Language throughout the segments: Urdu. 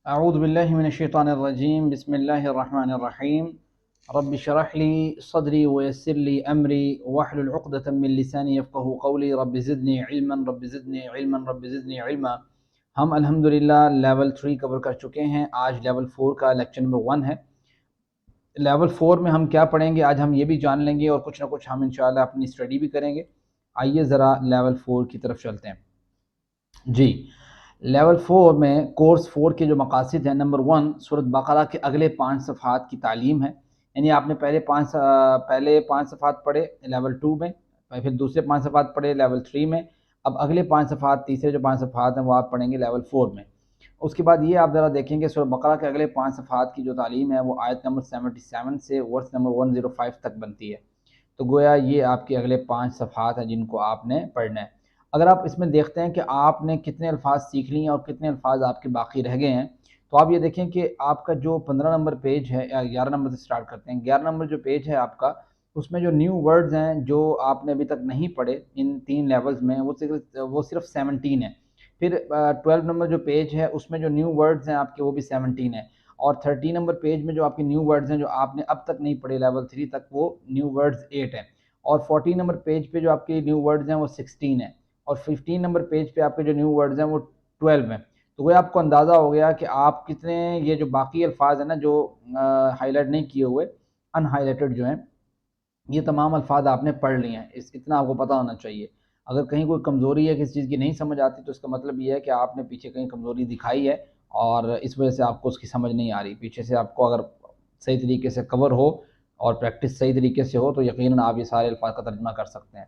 اعوذ باللہ من الشیطان الرجیم بسم اللہ الرحمن الرحیم رب اشرح لی صدری ویسر لی امری واحلل عقدۃ من لسانی یفقهوا قولی رب زدنی علما رب زدنی علما رب زدنی علما۔ ہم الحمدللہ لیول 3 کور کر چکے ہیں۔ آج لیول 4 کا لیکچر نمبر 1 ہے۔ لیول 4 میں ہم کیا پڑھیں گے آج ہم یہ بھی جان لیں گے اور کچھ نہ کچھ ہم انشاءاللہ اپنی اسٹڈی بھی کریں گے۔ آئیے ذرا لیول 4 کی طرف چلتے ہیں جی۔ لیول 4 میں کورس 4 کے جو مقاصد ہیں، نمبر 1 سورۃ بقرہ کے اگلے 5 صفحات کی تعلیم ہے، یعنی آپ نے پہلے 5 صفحات پڑھے لیول 2 میں، پھر دوسرے 5 صفحات پڑھے لیول 3 میں، اب اگلے 5 صفحات تیسرے جو 5 صفحات ہیں وہ آپ پڑھیں گے لیول 4 میں۔ اس کے بعد یہ آپ ذرا دیکھیں گے سورۃ بقرہ کے اگلے 5 صفحات کی جو تعلیم ہے وہ آیت نمبر 77 سے ورس نمبر 105 تک بنتی ہے، تو گویا یہ آپ کے اگلے 5 صفحات ہیں جن کو آپ نے پڑھنا ہے۔ اگر آپ اس میں دیکھتے ہیں کہ آپ نے کتنے الفاظ سیکھ لیے ہیں اور کتنے الفاظ آپ کے باقی رہ گئے ہیں، تو آپ یہ دیکھیں کہ آپ کا جو 15 نمبر پیج ہے، یا 11 نمبر سے سٹارٹ کرتے ہیں، 11 نمبر جو پیج ہے آپ کا، اس میں جو نیو ورڈز ہیں جو آپ نے ابھی تک نہیں پڑھے ان 3 لیولز میں، وہ صرف 17 ہیں۔ پھر 12 نمبر جو پیج ہے اس میں جو نیو ورڈز ہیں آپ کے وہ بھی 17 ہیں، اور 13 نمبر پیج میں جو آپ کے نیو ورڈز ہیں جو آپ نے اب تک نہیں پڑھے لیول 3 تک، وہ نیو ورڈز 8 ہیں، اور 14 نمبر پیج پہ جو آپ کے نیو ورڈز ہیں وہ 16 ہیں، اور 15 نمبر پیج پہ آپ کے جو نیو ورڈز ہیں وہ 12 ہیں۔ تو وہ آپ کو اندازہ ہو گیا کہ آپ کتنے یہ جو باقی الفاظ ہیں نا جو ہائی لائٹ نہیں کیے ہوئے، ان ہائی لائٹڈ جو ہیں، یہ تمام الفاظ آپ نے پڑھ لیے ہیں، اتنا آپ کو پتہ ہونا چاہیے۔ اگر کہیں کوئی کمزوری ہے کسی چیز کی نہیں سمجھ آتی تو اس کا مطلب یہ ہے کہ آپ نے پیچھے کہیں کمزوری دکھائی ہے اور اس وجہ سے آپ کو اس کی سمجھ نہیں آ رہی۔ پیچھے سے آپ کو اگر صحیح طریقے سے کور ہو اور پریکٹس صحیح طریقے سے ہو تو یقیناً آپ یہ سارے الفاظ کا ترجمہ کر سکتے ہیں۔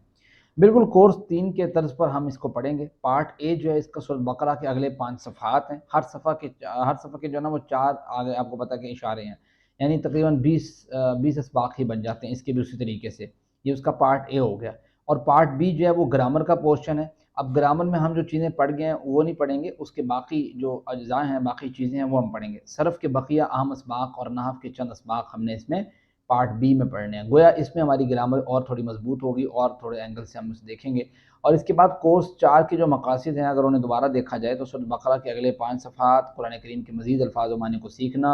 بالکل کورس 3 کے طرز پر ہم اس کو پڑھیں گے۔ پارٹ اے جو ہے اس کا سورۃ بقرہ کے اگلے 5 صفحات ہیں، ہر صفحہ کے جو ہے نا وہ 4 آگے آپ کو پتہ کہ اشارے ہیں، یعنی تقریباً 20 اسباق ہی بن جاتے ہیں اس کے بھی اسی طریقے سے۔ یہ اس کا پارٹ اے ہو گیا، اور پارٹ بی جو ہے وہ گرامر کا پورشن ہے۔ اب گرامر میں ہم جو چیزیں پڑھ گئے ہیں وہ نہیں پڑھیں گے، اس کے باقی جو اجزاء ہیں، باقی چیزیں ہیں وہ ہم پڑھیں گے۔ صرف کے بقیہ اہم اسباق اور نحو کے چند اسباق ہم نے اس میں پارٹ بی میں پڑھنے ہیں، گویا اس میں ہماری گرامر اور تھوڑی مضبوط ہوگی اور تھوڑے اینگل سے ہم اسے دیکھیں گے۔ اور اس کے بعد کورس 4 کے جو مقاصد ہیں اگر انہیں دوبارہ دیکھا جائے تو سورۃ بقرہ کے اگلے 5 صفحات، قرآن کریم کے مزید الفاظ و معنی کو سیکھنا،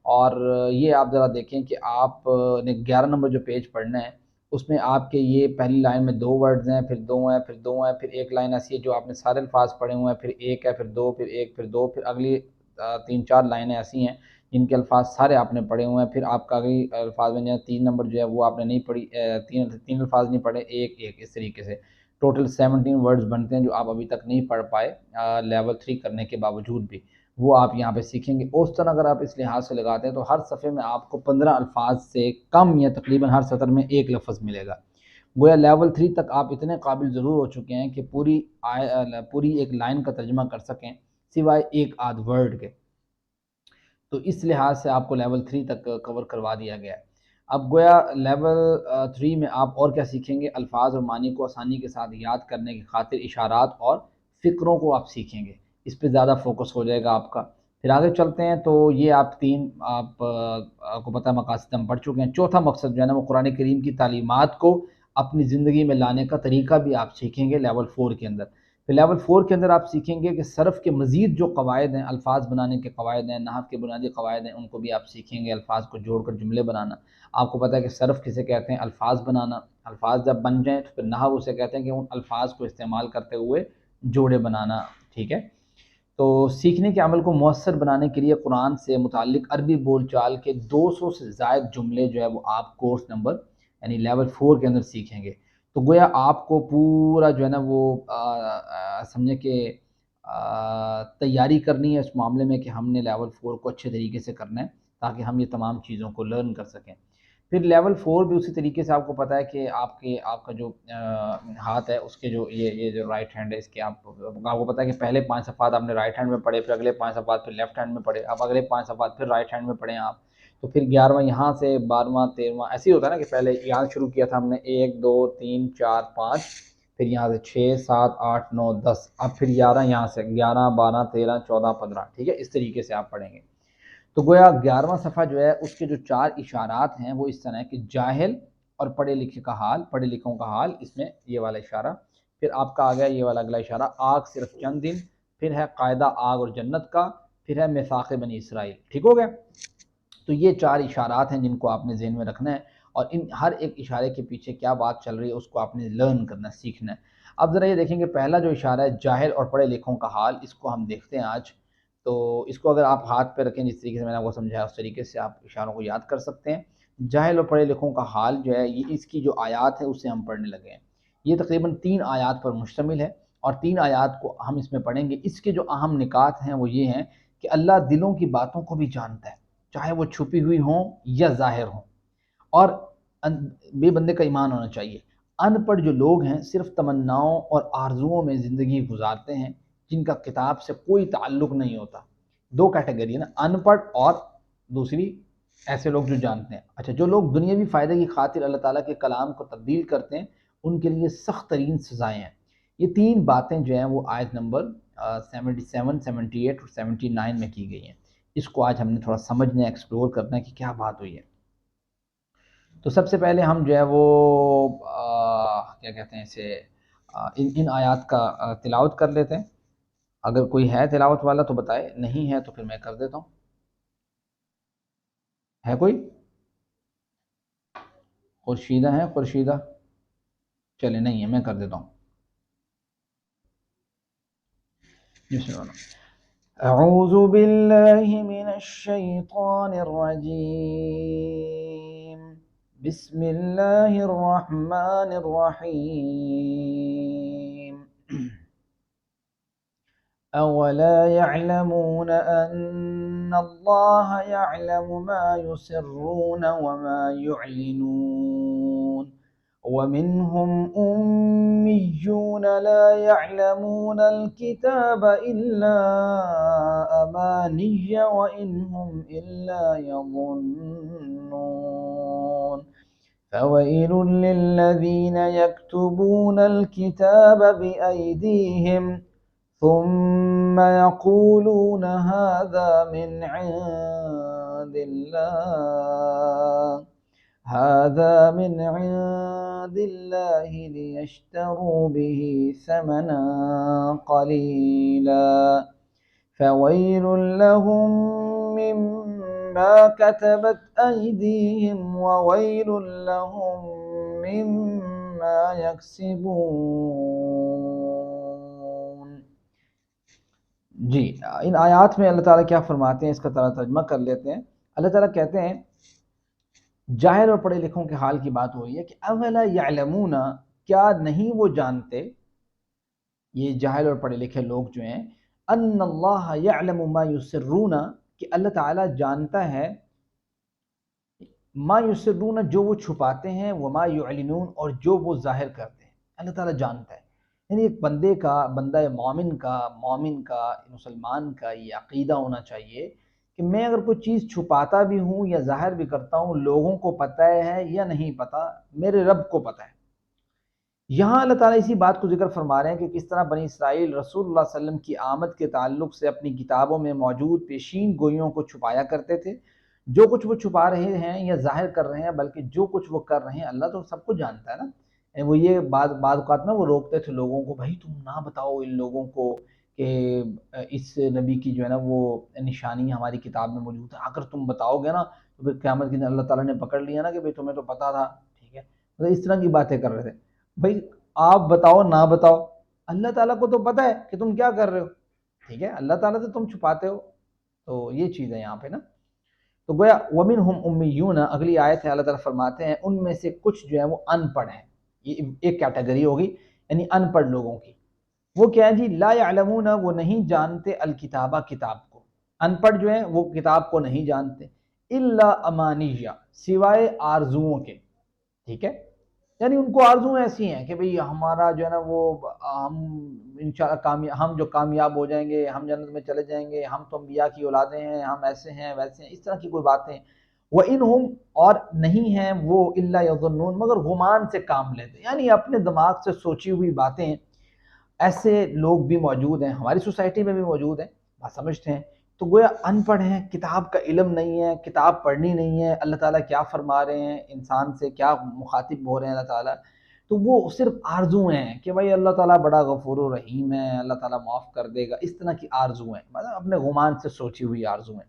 اور یہ آپ ذرا دیکھیں کہ آپ نے 11 نمبر جو پیج پڑھنا ہے اس میں آپ کے یہ پہلی لائن میں 2 ورڈز ہیں، پھر 2 ہیں، پھر 2 ہیں، پھر ایک لائن ایسی ہے جو آپ نے سارے الفاظ پڑھے ہوئے ہیں، پھر ایک ہے، پھر 2، پھر ایک، پھر 2، پھر اگلی 3-4 لائنیں ایسی ہیں جن کے الفاظ سارے آپ نے پڑھے ہوئے ہیں۔ پھر آپ کا اگلی الفاظ میں 3 نمبر جو ہے وہ آپ نے نہیں پڑھی، تین الفاظ نہیں پڑھے، ایک ایک، اس طریقے سے ٹوٹل 17 ورڈز بنتے ہیں جو آپ ابھی تک نہیں پڑھ پائے لیول 3 کرنے کے باوجود بھی، وہ آپ یہاں پہ سیکھیں گے۔ اوسطاً اگر آپ اس لحاظ سے لگاتے ہیں تو ہر صفحے میں آپ کو 15 الفاظ سے کم یا تقریباً ہر سطر میں ایک لفظ ملے گا۔ گویا لیول 3 تک آپ اتنے قابل ضرور ہو چکے ہیں کہ پوری ایک لائن کا ترجمہ کر سکیں سوائے ایک آدھ ورڈ کے، تو اس لحاظ سے آپ کو لیول 3 تک کور کروا دیا گیا ہے۔ اب گویا لیول 3 میں آپ اور کیا سیکھیں گے؟ الفاظ اور معنی کو آسانی کے ساتھ یاد کرنے کی خاطر اشارات اور فقروں کو آپ سیکھیں گے، اس پہ زیادہ فوکس ہو جائے گا آپ کا۔ پھر آگے چلتے ہیں تو یہ آپ 3 آپ کو پتہ مقاصد ہم پڑھ چکے ہیں۔ چوتھا مقصد جو ہے نا وہ قرآن کریم کی تعلیمات کو اپنی زندگی میں لانے کا طریقہ بھی آپ سیکھیں گے لیول 4 کے اندر۔ پھر لیول 4 کے اندر آپ سیکھیں گے کہ صرف کے مزید جو قواعد ہیں، الفاظ بنانے کے قواعد ہیں، نحو کے بنیادی قواعد ہیں، ان کو بھی آپ سیکھیں گے۔ الفاظ کو جوڑ کر جملے بنانا، آپ کو پتہ ہے کہ صرف کسے کہتے ہیں؟ الفاظ بنانا۔ الفاظ جب بن جائیں تو پھر نحو اسے کہتے ہیں کہ ان الفاظ کو استعمال کرتے ہوئے جوڑے بنانا، ٹھیک ہے؟ تو سیکھنے کے عمل کو مؤثر بنانے کے لیے قرآن سے متعلق عربی بول چال کے 200 سے زائد جملے جو ہے وہ آپ کورس نمبر یعنی لیول 4 کے اندر سیکھیں گے۔ تو گویا آپ کو پورا جو ہے نا وہ سمجھے کہ تیاری کرنی ہے اس معاملے میں کہ ہم نے لیول 4 کو اچھے طریقے سے کرنا ہے تاکہ ہم یہ تمام چیزوں کو لرن کر سکیں۔ پھر لیول 4 بھی اسی طریقے سے آپ کو پتہ ہے کہ آپ کا جو ہاتھ ہے اس کے جو یہ جو رائٹ ہینڈ ہے اس کے آپ کو پتہ ہے کہ پہلے 5 صفحات آپ نے رائٹ ہینڈ میں پڑھے، پھر اگلے 5 صفحات پھر لیفٹ ہینڈ میں پڑھے، اب اگلے 5 صفحات پھر رائٹ ہینڈ میں پڑھیں آپ، تو پھر 11واں یہاں سے 12واں 13واں ایسے ہی ہوتا ہے نا کہ پہلے یہاں شروع کیا تھا ہم نے 1 2 3 4 5، پھر یہاں سے 6 7 8 9 10، اب پھر 11 یہاں سے 11 12 13 14 15، ٹھیک ہے؟ اس طریقے سے آپ پڑھیں گے۔ تو گویا 11واں صفحہ جو ہے اس کے جو 4 اشارات ہیں وہ اس طرح ہے کہ جاہل اور پڑھے لکھے کا حال، پڑھے لکھوں کا حال، اس میں یہ والا اشارہ، پھر آپ کا آ گیا یہ والا اگلا اشارہ آگ صرف چند دن، پھر ہے قاعدہ آگ اور جنت کا، پھر ہے میثاق بنی اسرائیل. ٹھیک ہو گیا؟ تو یہ 4 اشارات ہیں جن کو آپ نے ذہن میں رکھنا ہے، اور ان ہر ایک اشارے کے پیچھے کیا بات چل رہی ہے اس کو آپ نے لرن کرنا ہے، سیکھنا ہے. اب ذرا یہ دیکھیں کہ پہلا جو اشارہ ہے جاہل اور پڑھے لکھوں کا حال، اس کو ہم دیکھتے ہیں آج. تو اس کو اگر آپ ہاتھ پہ رکھیں، جس طریقے سے میں نے آپ کو سمجھایا اس طریقے سے آپ اشاروں کو یاد کر سکتے ہیں. جاہل اور پڑھے لکھوں کا حال جو ہے، یہ اس کی جو آیات ہے اسے ہم پڑھنے لگے ہیں. یہ تقریباً 3 آیات پر مشتمل ہے، اور 3 آیات کو ہم اس میں پڑھیں گے. اس کے جو اہم نکات ہیں وہ یہ ہیں کہ اللہ دلوں کی باتوں کو بھی جانتا ہے، چاہے وہ چھپی ہوئی ہوں یا ظاہر ہوں. اور بے بندے کا ایمان ہونا چاہیے. ان پڑھ جو لوگ ہیں صرف تمناؤں اور آرزوؤں میں زندگی گزارتے ہیں، جن کا کتاب سے کوئی تعلق نہیں ہوتا. 2 کیٹیگری ہے نا، ان پڑھ اور دوسری ایسے لوگ جو جانتے ہیں. اچھا، جو لوگ دنیاوی فائدے کی خاطر اللہ تعالیٰ کے کلام کو تبدیل کرتے ہیں، ان کے لیے سخت ترین سزائیں ہیں. یہ 3 باتیں جو ہیں وہ آیت نمبر 77، 78 اور 79 میں کی گئی ہیں. اس کو آج ہم نے تھوڑا سمجھنا ہے، ایکسپلور کرنا ہے کہ کیا بات ہوئی ہے. تو سب سے پہلے ہم جو ہے وہ کیا کہتے ہیں اسے، ان آیات کا تلاوت کر لیتے ہیں. اگر کوئی ہے تلاوت والا تو بتائے، نہیں ہے تو پھر میں کر دیتا ہوں. ہے کوئی؟ خورشیدہ ہے؟ خورشیدہ چلے، نہیں ہے، میں کر دیتا ہوں. بسم اللہ. اعوذ باللہ من الشیطان الرجیم، بسم اللہ الرحمن الرحیم. اولا يعلمون ان اللہ يعلم ما يسرون وما يعلنون ومنهم أميون لا يعلمون الكتاب إلا أماني وإن هم إلا يظنون فويل للذين يكتبون الكتاب بأيديهم ثم يقولون هذا من عند الله ليشتروا به ثمنا قليلا فويل لهم مما كتبت أيديهم وويل لهم مما يكسبون. جی، ان آیات میں اللہ تعالیٰ کیا فرماتے ہیں اس کا ترجمہ کر لیتے ہیں. اللہ تعالیٰ کہتے ہیں جاہل اور پڑھے لکھوں کے حال کی بات ہو رہی ہے کہ اولا یعلمون، کیا نہیں وہ جانتے، یہ جاہل اور پڑھے لکھے لوگ جو ہیں، ان اللہ یعلم ما یسرون، کہ اللہ تعالیٰ جانتا ہے ما یسرون، جو وہ چھپاتے ہیں، وما یعلنون، اور جو وہ ظاہر کرتے ہیں. اللہ تعالیٰ جانتا ہے. یعنی ایک بندہ مومن کا مسلمان کا یہ عقیدہ ہونا چاہیے کہ میں اگر کوئی چیز چھپاتا بھی ہوں یا ظاہر بھی کرتا ہوں، لوگوں کو پتہ ہے یا نہیں پتہ، میرے رب کو پتہ ہے. یہاں اللہ تعالیٰ اسی بات کو ذکر فرما رہے ہیں کہ کس طرح بنی اسرائیل رسول اللہ صلی اللہ علیہ وسلم کی آمد کے تعلق سے اپنی کتابوں میں موجود پیشین گوئیوں کو چھپایا کرتے تھے. جو کچھ وہ چھپا رہے ہیں یا ظاہر کر رہے ہیں، بلکہ جو کچھ وہ کر رہے ہیں اللہ تو سب کچھ جانتا ہے نا. وہ یہ بعض اوقات نا وہ روکتے تھے لوگوں کو، بھائی تم نہ بتاؤ ان لوگوں کو کہ اس نبی کی جو ہے نا وہ نشانی ہماری کتاب میں موجود ہے. اگر تم بتاؤ گے نا تو پھر قیامت کے دن اللہ تعالیٰ نے پکڑ لیا نا کہ بھائی تمہیں تو پتہ تھا. ٹھیک ہے، مطلب اس طرح کی باتیں کر رہے تھے. بھائی آپ بتاؤ نہ بتاؤ، اللہ تعالیٰ کو تو پتہ ہے کہ تم کیا کر رہے ہو. ٹھیک ہے، اللہ تعالیٰ سے تم چھپاتے ہو. تو یہ چیز ہے یہاں پہ نا. تو گویا وَمِنْهُمْ أُمِّيُّونَ، اگلی آیت ہے اللہ تعالیٰ فرماتے ہیں ان میں سے کچھ جو ہے وہ ان پڑھ ہیں. یہ ایک کیٹیگری ہوگی، یعنی ان پڑھ لوگوں کی. وہ کیا ہے جی؟ لا يعلمون، وہ نہیں جانتے الکتابہ، کتاب کو. ان پڑھ جو ہیں وہ کتاب کو نہیں جانتے. الا امانیہ، سوائے آرزوؤں کے. ٹھیک ہے، یعنی ان کو آرزو ایسی ہیں کہ بھئی ہمارا جو ہے نا وہ ہم انشاءاللہ ہم جو کامیاب ہو جائیں گے، ہم جنت میں چلے جائیں گے، ہم تو انبیاء کی اولادیں ہیں، ہم ایسے ہیں ویسے ہیں، اس طرح کی کوئی باتیں. وَإِنْهُمْ، اور نہیں ہیں وہ، إِلَّا يَظُنُّونَ، مگر گمان سے کام لیتے، یعنی اپنے دماغ سے سوچی ہوئی باتیں. ایسے لوگ بھی موجود ہیں، ہماری سوسائٹی میں بھی موجود ہیں، بات سمجھتے ہیں. تو گویا ان پڑھ ہیں، کتاب کا علم نہیں ہے، کتاب پڑھنی نہیں ہے، اللہ تعالیٰ کیا فرما رہے ہیں، انسان سے کیا مخاطب ہو رہے ہیں اللہ تعالیٰ. تو وہ صرف آرزویں ہیں کہ بھائی اللہ تعالیٰ بڑا غفور و رحیم ہے، اللہ تعالیٰ معاف کر دے گا، اس طرح کی آرزویں، مطلب اپنے گمان سے سوچی ہوئی آرزویں۔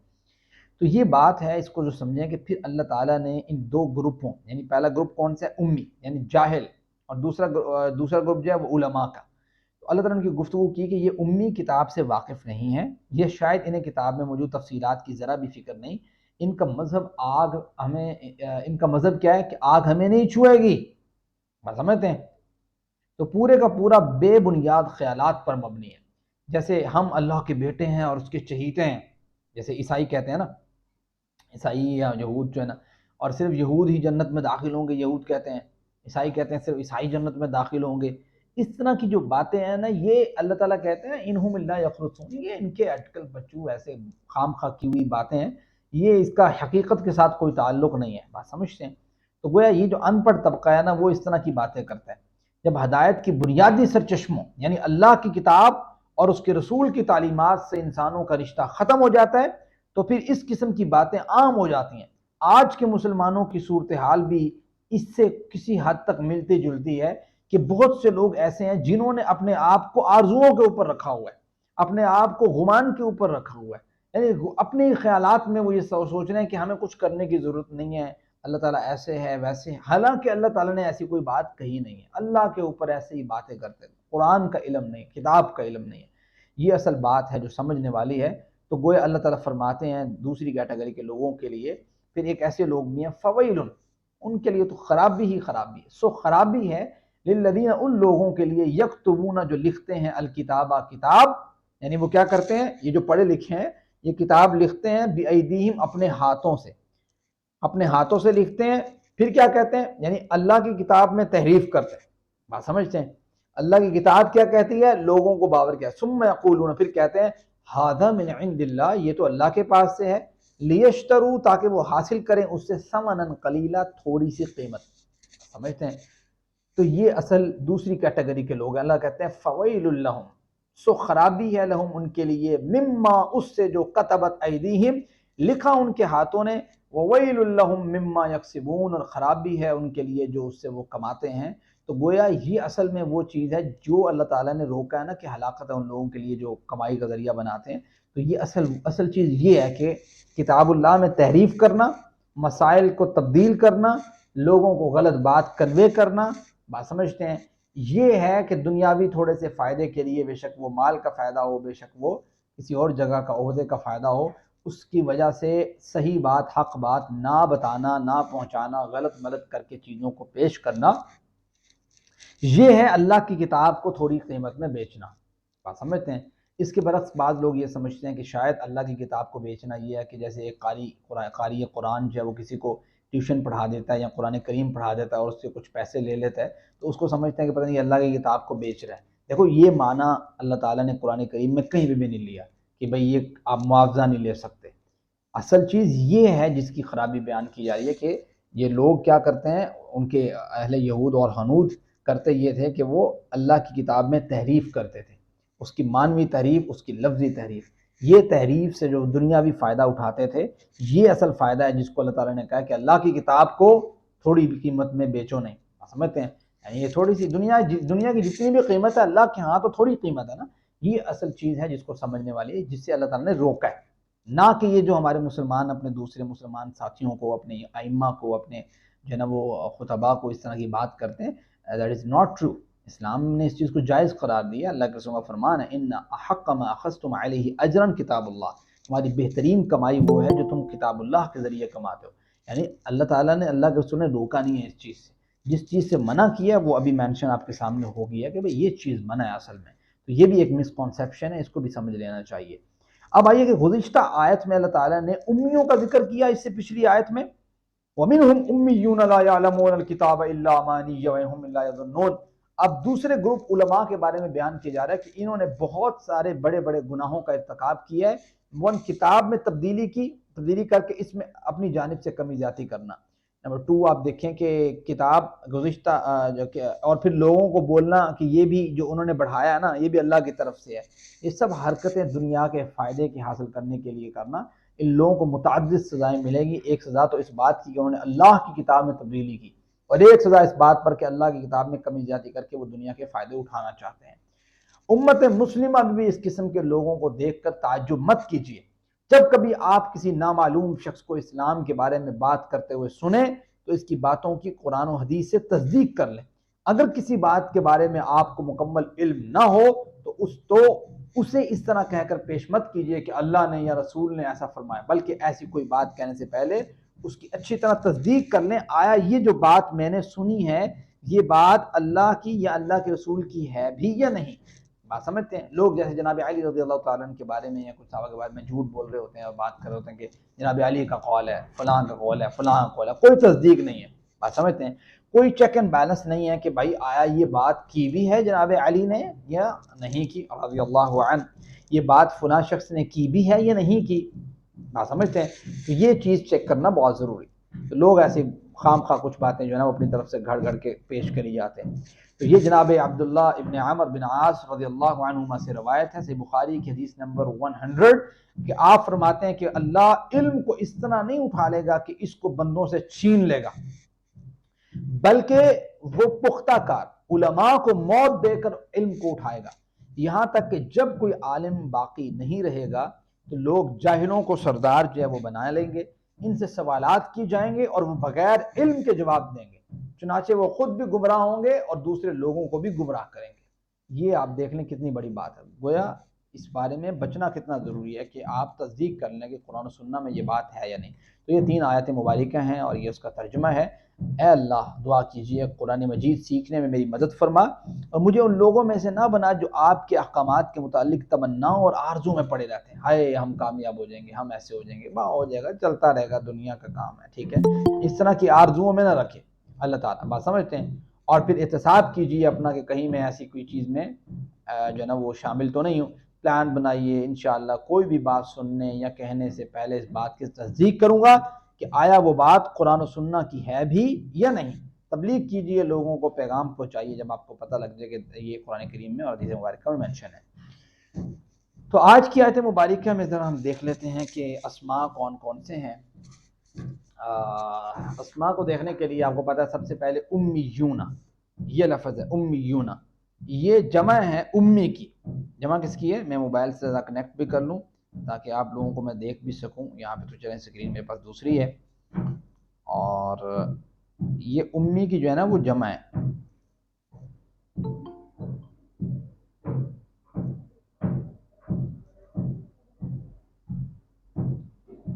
تو یہ بات ہے، اس کو جو سمجھیں کہ پھر اللہ تعالیٰ نے ان دو گروپوں، یعنی پہلا گروپ کون سا ہے؟ امی یعنی جاہل، اور دوسرا گروپ جو ہے وہ علماء کا۔ تو اللہ تعالیٰ نے کی گفتگو کی کہ یہ امی کتاب سے واقف نہیں ہیں، یہ شاید انہیں کتاب میں موجود تفصیلات کی ذرا بھی فکر نہیں، ان کا مذہب ان کا مذہب کیا ہے کہ آگ ہمیں نہیں چھوئے گی، بات سمجھتے ہیں؟ تو پورے کا پورا بے بنیاد خیالات پر مبنی ہے، جیسے ہم اللہ کے بیٹے ہیں اور اس کے چہیتے ہیں، جیسے عیسائی کہتے ہیں نا، عیسائی یا یہود جو ہے نا، اور صرف یہود ہی جنت میں داخل ہوں گے، یہود کہتے ہیں، عیسائی کہتے ہیں صرف عیسائی جنت میں داخل ہوں گے۔ اس طرح کی جو باتیں ہیں نا، یہ اللہ تعالیٰ کہتے ہیں انہم اللہ یخرصون، یہ ان کے اٹکل بچو ایسے خام خواہ کی ہوئی باتیں ہیں، یہ اس کا حقیقت کے ساتھ کوئی تعلق نہیں ہے، بات سمجھتے ہیں؟ تو گویا یہ جو ان پڑھ طبقہ ہے نا، وہ اس طرح کی باتیں کرتا ہے۔ جب ہدایت کی بنیادی سرچشموں یعنی اللہ کی کتاب اور اس کے رسول کی تعلیمات سے انسانوں کا رشتہ ختم ہو جاتا ہے، تو پھر اس قسم کی باتیں عام ہو جاتی ہیں۔ آج کے مسلمانوں کی صورتحال بھی اس سے کسی حد تک ملتی جلتی ہے کہ بہت سے لوگ ایسے ہیں جنہوں نے اپنے آپ کو آرزوؤں کے اوپر رکھا ہوا ہے، اپنے آپ کو گمان کے اوپر رکھا ہوا ہے، یعنی اپنے خیالات میں وہ یہ سوچ رہے ہیں کہ ہمیں کچھ کرنے کی ضرورت نہیں ہے، اللہ تعالیٰ ایسے ہے ویسے ہے، حالانکہ اللہ تعالیٰ نے ایسی کوئی بات کہی نہیں ہے، اللہ کے اوپر ایسے ہی باتیں کرتے ہیں، قرآن کا علم نہیں، کتاب کا علم نہیں ہے۔ یہ اصل بات ہے جو سمجھنے والی ہے۔ تو گویا اللہ تعالیٰ فرماتے ہیں دوسری کیٹیگری کے لوگوں کے لیے پھر ایک ایسے لوگ بھی ہیں فویل، ان کے لیے تو خرابی ہی خرابی ہے، سو خرابی ہے للذین، ان لوگوں کے لیے یکتبون، جو لکھتے ہیں الکتابہ، کتاب، یعنی وہ کیا کرتے ہیں، یہ جو پڑھے لکھے ہیں یہ کتاب لکھتے ہیں بایدیہم، اپنے ہاتھوں سے، اپنے ہاتھوں سے لکھتے ہیں۔ پھر کیا کہتے ہیں، یعنی اللہ کی کتاب میں تحریف کرتے ہیں، بات سمجھتے ہیں؟ اللہ کی کتاب کیا کہتی ہے، لوگوں کو باور کیا، ثم یقولون، پھر کہتے ہیں ھذا من عند اللہ، یہ تو اللہ کے پاس سے ہے، لیشتروا، تاکہ وہ حاصل کریں اس سے ثمنا قلیلا، تھوڑی سی قیمت، سمجھتے ہیں؟ تو یہ اصل دوسری کیٹیگری کے لوگ ہیں۔ اللہ کہتے ہیں فویل لہم، سو خرابی ہے لہم، ان کے لیے، مما، اس سے جو کتبت ایدیہم، لکھا ان کے ہاتھوں نے، وویل لہم مما یکسبون، اور خرابی ہے ان کے لیے جو اس سے وہ کماتے ہیں۔ تو گویا یہ اصل میں وہ چیز ہے جو اللہ تعالیٰ نے روکا ہے نا، کہ ہلاکت ہے ان لوگوں کے لیے جو کمائی کا ذریعہ بناتے ہیں۔ تو یہ اصل چیز یہ ہے کہ کتاب اللہ میں تحریف کرنا، مسائل کو تبدیل کرنا، لوگوں کو غلط بات کنوے کرنا، بات سمجھتے ہیں؟ یہ ہے کہ دنیاوی تھوڑے سے فائدے کے لیے، بے شک وہ مال کا فائدہ ہو، بے شک وہ کسی اور جگہ کا عہدے کا فائدہ ہو، اس کی وجہ سے صحیح بات، حق بات نہ بتانا، نہ پہنچانا، غلط ملط کر کے چیزوں کو پیش کرنا، یہ ہے اللہ کی کتاب کو تھوڑی قیمت میں بیچنا، بات سمجھتے ہیں؟ اس کے برعکس بعض لوگ یہ سمجھتے ہیں کہ شاید اللہ کی کتاب کو بیچنا یہ ہے کہ جیسے ایک قاری قرآن جو ہے وہ کسی کو ٹیوشن پڑھا دیتا ہے یا قرآن کریم پڑھا دیتا ہے اور اس سے کچھ پیسے لے لیتا ہے، تو اس کو سمجھتے ہیں کہ پتہ نہیں اللہ کی کتاب کو بیچ رہا ہے۔ دیکھو یہ معنی اللہ تعالیٰ نے قرآن کریم میں کہیں بھی نہیں لیا کہ بھئی یہ آپ معاوضہ نہیں لے سکتے۔ اصل چیز یہ ہے جس کی خرابی بیان کی جا رہی ہے کہ یہ لوگ کیا کرتے ہیں، ان کے اہل یہود اور ہنود کرتے یہ تھے کہ وہ اللہ کی کتاب میں تحریف کرتے تھے، اس کی معنوی تحریف، اس کی لفظی تحریف، یہ تحریف سے جو دنیاوی فائدہ اٹھاتے تھے، یہ اصل فائدہ ہے جس کو اللہ تعالیٰ نے کہا کہ اللہ کی کتاب کو تھوڑی بھی قیمت میں بیچو نہیں، سمجھتے ہیں؟ یعنی یہ تھوڑی سی دنیا کی جتنی بھی قیمت ہے اللہ کے ہاں تو تھوڑی قیمت ہے نا، یہ اصل چیز ہے جس کو سمجھنے والی ہے، جس سے اللہ تعالیٰ نے روکا ہے، نہ کہ یہ جو ہمارے مسلمان اپنے دوسرے مسلمان ساتھیوں کو، اپنے ائمہ کو، اپنے جو ہے نا وہ خطباء کو اس طرح کی بات کرتے ہیں۔ That is not true. اسلام نے اس چیز کو جائز قرار دیا، اللہ کے رسول کا فرمان ہے ان احق ما اخذتم علیہ اجرا کتاب اللہ، تمہاری بہترین کمائی وہ ہے جو تم کتاب اللہ کے ذریعے کماتے ہو۔ یعنی اللہ تعالیٰ نے، اللہ کے رسول نے روکا نہیں ہے اس چیز سے، جس چیز سے منع کیا وہ ابھی مینشن آپ کے سامنے ہو گیا کہ بھئی یہ چیز منع ہے اصل میں۔ تو یہ بھی ایک مسکنسیپشن ہے، اس کو بھی سمجھ لینا چاہیے۔ اب آئیے کہ گزشتہ آیت میں اللہ تعالیٰ نے امیوں کا ذکر کیا، اس سے پچھلی آیت میں وَمِنْهُمْ أُمِّيُّونَ لَا يَعْلَمُونَ الْكِتَابَ إِلَّا أَمَانِيَّ وَإِنْ هُمْ إِلَّا يَظُنُّونَ۔ اب دوسرے گروپ علماء کے بارے میں بیان کیا جا رہا ہے کہ انہوں نے بہت سارے بڑے بڑے گناہوں کا ارتکاب کیا ہے، وہ کتاب میں تبدیلی کر کے اس میں اپنی جانب سے کمی زیادتی کرنا۔ نمبر 2 آپ دیکھیں کہ کتاب گزشتہ اور پھر لوگوں کو بولنا کہ یہ بھی جو انہوں نے بڑھایا ہے نا یہ بھی اللہ کی طرف سے ہے، یہ سب حرکتیں دنیا کے فائدے کے حاصل کرنے کے لیے کرنا۔ ان لوگوں کو متعدد سزائیں ملے گی، ایک سزا تو اس بات کی کہ انہوں نے اللہ کی کتاب میں تبدیلی کی، اور ایک سزا اس بات پر کہ اللہ کی کتاب میں کمی زیادتی کر کے وہ دنیا کے فائدے اٹھانا چاہتے ہیں۔ امت مسلمہ بھی اس قسم کے لوگوں کو دیکھ کر تعجب مت کیجیے۔ جب کبھی آپ کسی نامعلوم شخص کو اسلام کے بارے میں بات کرتے ہوئے سنیں تو اس کی باتوں کی قرآن و حدیث سے تصدیق کر لیں۔ اگر کسی بات کے بارے میں آپ کو مکمل علم نہ ہو تو اسے اس طرح کہہ کر پیش مت کیجیے کہ اللہ نے یا رسول نے ایسا فرمایا، بلکہ ایسی کوئی بات کہنے سے پہلے اس کی اچھی طرح تصدیق کر لیں، آیا یہ جو بات میں نے سنی ہے یہ بات اللہ کی یا اللہ کے رسول کی ہے بھی یا نہیں۔ بات سمجھتے ہیں؟ لوگ جیسے جناب علی رضی اللہ تعالیٰ عنہ کے بارے میں یا کچھ صحابہ کے بارے میں جھوٹ بول رہے ہوتے ہیں اور بات کر رہے ہوتے ہیں کہ جناب علی کا قول ہے، فلاں کا قول ہے، فلاں کا قول ہے، کوئی تصدیق نہیں ہے۔ بات سمجھتے ہیں؟ کوئی چیک اینڈ بیلنس نہیں ہے کہ بھائی آیا یہ بات کی بھی ہے جناب علی نے یا نہیں کی رضی اللہ عنہ، یہ بات فلاں شخص نے کی بھی ہے یا نہیں کی۔ بات سمجھتے ہیں؟ تو یہ چیز چیک کرنا بہت ضروری۔ تو لوگ ایسے خام خواہ کچھ باتیں جو ہے نا وہ اپنی طرف سے گھڑ گھڑ کے پیش کری جاتے ہیں۔ تو یہ جناب عبداللہ ابن عمر بن عاص رضی اللہ عنہما سے روایت ہے، صحیح بخاری کی حدیث نمبر 100، کہ آپ فرماتے ہیں کہ اللہ علم کو اس طرح نہیں اٹھا لے گا کہ اس کو بندوں سے چھین لے گا، بلکہ وہ پختہ کار علماء کو موت دے کر علم کو اٹھائے گا، یہاں تک کہ جب کوئی عالم باقی نہیں رہے گا تو لوگ جاہلوں کو سردار جو ہے وہ بنا لیں گے، ان سے سوالات کی جائیں گے اور وہ بغیر علم کے جواب دیں گے، چنانچہ وہ خود بھی گمراہ ہوں گے اور دوسرے لوگوں کو بھی گمراہ کریں گے۔ یہ آپ دیکھ لیں کتنی بڑی بات ہے، گویا اس بارے میں بچنا کتنا ضروری ہے کہ آپ تصدیق کر لیں کہ قرآن و سنہ میں یہ بات ہے یا نہیں۔ تو یہ 3 آیات مبارکہ ہیں اور یہ اس کا ترجمہ ہے۔ اے اللہ دعا کیجئے قرآن مجید سیکھنے میں میری مدد فرما اور مجھے ان لوگوں میں سے نہ بنا جو آپ کے احکامات کے متعلق تمناؤں اور آرزو میں پڑے رہتے ہیں، ہائے ہم کامیاب ہو جائیں گے، ہم ایسے ہو جائیں گے، ہو جائے گا، چلتا رہے گا، دنیا کا کام ہے، ٹھیک ہے، اس طرح کی آرزوؤں میں نہ رکھے اللہ تعالیٰ۔ بات سمجھتے ہیں؟ اور پھر احتساب کیجئے اپنا کہ کہیں میں ایسی کوئی چیز میں جو ہے نا وہ شامل تو نہیں ہوں۔ پلان بنائیے انشاءاللہ کوئی بھی بات سننے یا کہنے سے پہلے اس بات کی تصدیق کروں گا کہ آیا وہ بات قرآن و سنہ کی ہے بھی یا نہیں۔ تبلیغ کیجئے، لوگوں کو پیغام پہنچائیے جب آپ کو پتہ لگ جائے کہ یہ قرآن کریم میں اور حدیث مبارکہ میں منشن ہے۔ تو آج کی آیت مبارکہ میں ذرا ہم دیکھ لیتے ہیں کہ اسماء کون کون سے ہیں۔ اسماء کو دیکھنے کے لیے آپ کو پتہ ہے سب سے پہلے امیون، یہ لفظ ہے امیون، یہ جمع ہے امی کی۔ جمع کس کی ہے؟ میں موبائل سے ذرا کنیکٹ بھی کر لوں تاکہ آپ لوگوں کو میں دیکھ بھی سکوں۔ یہاں پہ تو چلیں اسکرین میرے پاس دوسری ہے، اور یہ امی کی جو ہے نا وہ جمع ہے۔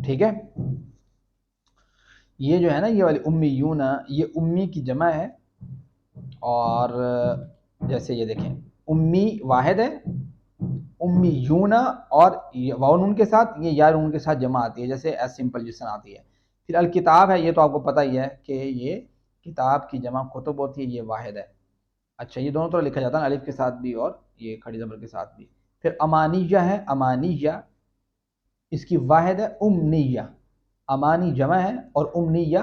ٹھیک ہے، یہ جو ہے نا یہ والی امیون، یہ امی کی جمع ہے، اور جیسے یہ دیکھیں امی واحد ہے، امیون اور واو نون کے ساتھ، یہ یا نون کے ساتھ جمع آتی ہے جیسے ایس سمپل جس طرح آتی ہے۔ پھر الکتاب ہے، یہ تو آپ کو پتہ ہی ہے کہ یہ کتاب کی جمع کتب ہوتی ہے، یہ واحد ہے۔ اچھا یہ دونوں طرح لکھا جاتا ہے، الف کے ساتھ بھی اور یہ کھڑی زبر کے ساتھ بھی۔ پھر امانیہ ہے، امانیہ اس کی واحد ہے امنیہ، امانی جمع ہے اور امنیہ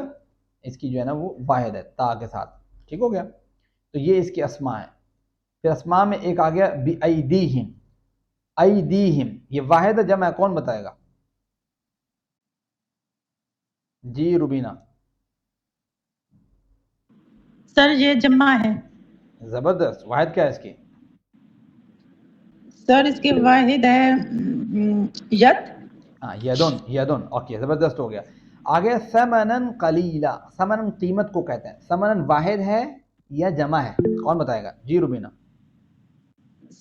اس کی جو ہے نا وہ واحد ہے تا کے ساتھ۔ ٹھیک ہو گیا؟ تو یہ اس کی اسماء ہے۔ پھر اسماء میں ایک آ گیا بِأَيْدِيهِمْ، ایدیہم، یہ واحد ہے جمع ہے، کون بتائے گا؟ جی روبینہ۔ سر یہ جمع ہے۔ زبردست، واحد کیا ہے اس کی؟ سر اس کے واحد ہے ید۔ ہاں یدن، یدن، اوکے زبردست ہو گیا۔ آگے ثمنن قلیلا، ثمنن قیمت کو کہتے ہیں، ثمنن واحد ہے یا جمع ہے، کون بتائے گا؟ جی روبینہ۔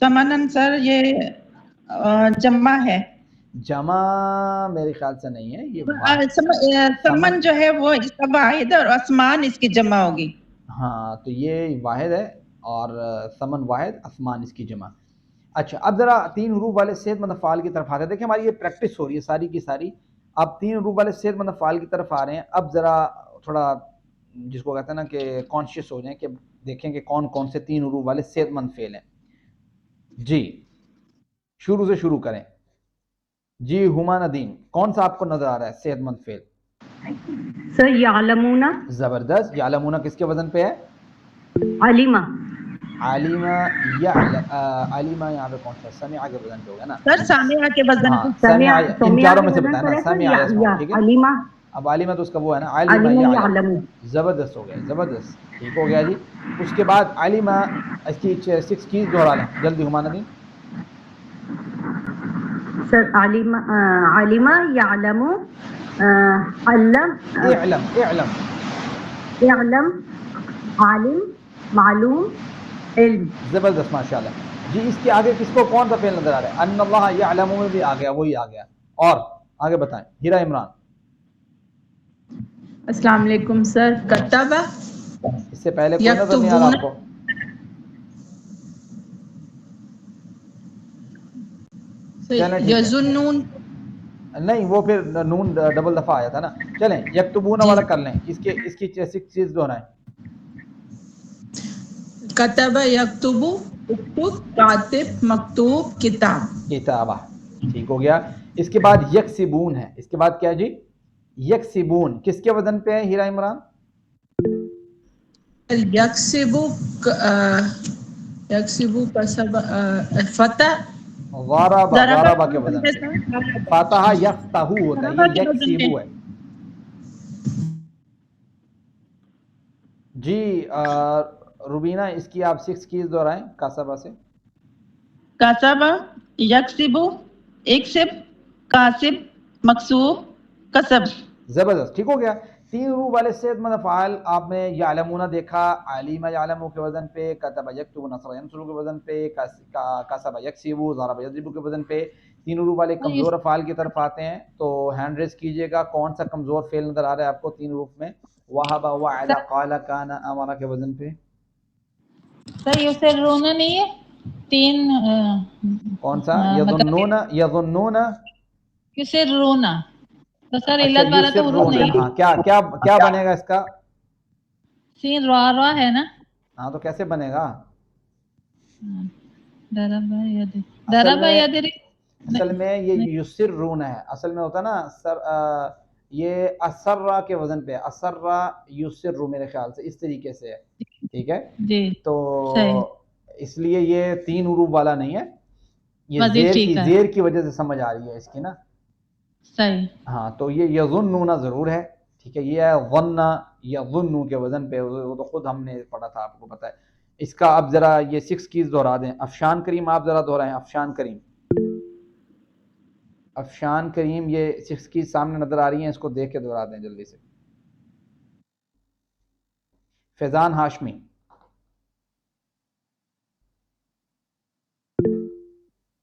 ثمنن سر یہ جمع ہے۔ جمع میرے خیال سے نہیں ہے، یہ ثمن جو ہے وہ اس کا واحد ہے اور اسمان اس کی جمع ہوگی۔ ہاں تو یہ واحد ہے اور ثمن واحد، اسمان اس کی جمع۔ اچھا اب ذرا 3 حروف والے صحت مند افعال کی طرف آتے ہیں۔ دیکھیں ہماری یہ پریکٹس ہو رہی ہے ساری کی ساری، اب 3 حروف والے صحت مند افعال کی طرف آ رہے ہیں۔ اب ذرا تھوڑا جس کو کہتے ہیں نا کہ کانشیس ہو جائیں کہ دیکھیں کہ کون کون سے 3 حروف والے صحت مند فعل ہیں۔ جی شروع سے شروع کریں۔ جی ہما ندیم، کون سا آپ کو نظر آ رہا ہے صحت مند فعل؟ سر یعلمون۔ زبردست، یعلمون کس کے وزن پہ ہے؟ علیمہ۔ علیمہ، علیمہ یہاں پہ کون سا؟ سمعہ کے وزن پہ ہوگا نا؟ سر سامعہ کے وزن ہاں سمعہ، ان چاروں میں سے بتانا، سمعہ یا اسمع، ٹھیک ہے؟ علیمہ۔ اب عالمہ تو اس کا وہ ہے نا، عالمہ علم یعلم، یعلم. زبردست ہو گیا، زبردست، ٹھیک ہو گیا جی. اس کے بعد عالمہ، اس کی 6 کیز دوہرا لیں جلدی ہمانہ دین. سر علم یعلم علم اعلم، اعلم، اعلم عالم معلوم علم. زبردست ماشاء اللہ جی. اس کے آگے کس کو کون سا فعل نظر آ رہا ہے؟ ان اللہ یعلم میں بھی آ گیا، وہی آ گیا. اور آگے بتائیں ہیرا عمران. السلام علیکم سر. کتبہ اس سے پہلے کوئی نظر نہیں آ رہا آپ کو؟ چلیں ٹھیک ہے، یظنون. نہیں وہ پھر نون ڈبل دفعہ آیا تھا نا. چلیں یکتبون جی والا کر لیں، اس کی 6 چیز دہرائیں. کتب یکتب اکتب کاتب مکتوب کتاب. کتابہ، ٹھیک ہو گیا. اس کے بعد یکسبون ہے، اس کے بعد کیا جی؟ یکسبون کس کے وزن پہ ہے ہیرا عمران؟ یکسب یکسب کسب فتح ضربہ، ضربہ ضربہ کے وزن پہ. فاتحہ یفتح ہوتا ہے، یہ کے وزن پہ. یکسبو ہے جی. روبینہ اس کی آپ 6 کیز دہرائیں کاسبہ سے. کاسب یکسب اکسب کاسب مکسوب کسب. زبردست، ٹھیک ہو گیا. 3 روح والے صحت مند افعال آپ نے یعلمون دیکھا، علیمہ یعلمو کے وزن پہ، کتب یکتب نصر ینصر کے وزن پہ، کسب یکسب ضرب یضرب کے وزن پہ. 3 روح والے کمزور افعال کی طرف آتے ہیں تو ہینڈ ریز کیجئے گا. کون سا کمزور فعل نظر آ رہا ہے آپ کو 3 روح میں؟ وہب، وعد، قال، کان، امر کے وزن پہ. سر یسر رونا نہیں ہے 3 کون سا؟ یظنون، یظنون، یسر رونا تو سر اچھا علت والا تو حروف یسرون. نہیں ہاں کیا بنے گا اس کا؟ سین را ہے نا. ہاں تو کیسے بنے گا؟ دربا یدری اصل میں یہ یسرون ہے، اصل میں ہوتا ہے نا سر، یہ اسرا کے وزن پہ، اسرا یسر میرے خیال سے اس طریقے سے ہے، ٹھیک ہے. جی تو صحیح اس لیے یہ 3 حروف والا نہیں ہے، یہ مزید ٹھیک ہے زیر کی وجہ سے سمجھ آ رہی ہے اس کی نا. صحیح. ہاں تو یہ یظنون ضرور ہے، ٹھیک ہے. یہ ہے ظن یظن کے وزن پہ، وہ تو خود ہم نے پڑھا تھا، آپ کو پتہ ہے. اس کا اب ذرا یہ 6 کیز دہرا دیں. افشان کریم آپ ذرا دہرائیں. افشان کریم، افشان کریم، یہ 6 کیز سامنے نظر آ رہی ہیں، اس کو دیکھ کے دہرا دیں جلدی سے. فیضان ہاشمی،